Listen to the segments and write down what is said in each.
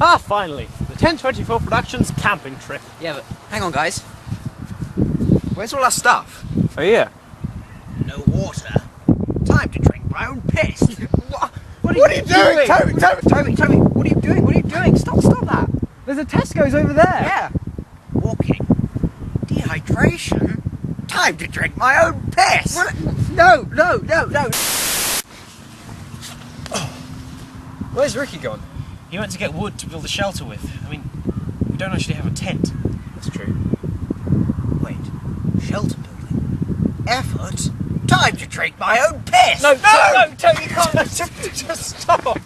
Ah, finally! The 1024 Productions camping trip. Yeah, but hang on, guys. Where's all our stuff? Oh yeah. No water. Time to drink my own piss. What are you doing? Toby, what are you doing? What are you doing? Stop that. There's a Tesco's over there. Yeah. Walking. Dehydration. Time to drink my own piss. What? No. Where's Ricky gone? He went to get wood to build a shelter with. I mean, we don't actually have a tent. That's true. Wait. Shelter building. Effort. Time to drink my own piss. No, Toby, you can't. Just stop.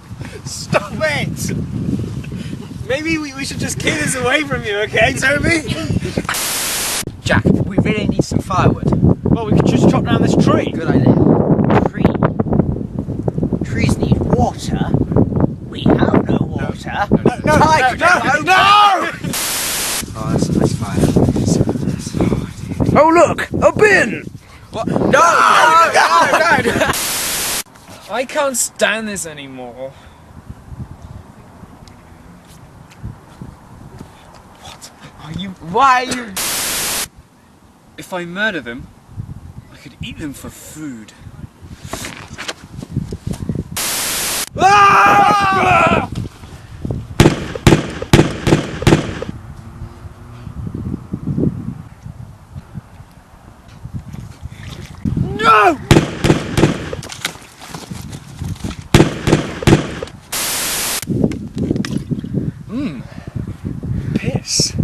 Stop it. Maybe we should just keep this away from you, okay, Toby? Jack, we really need some firewood. Well, we could just chop down this tree. Good idea. Trees need water. We have no water. No! Oh, that's a nice fire. Oh, look! A bin! What? No! I can't stand this anymore. Why are you... If I murder them, I could eat them for food. Ah! No! Piss.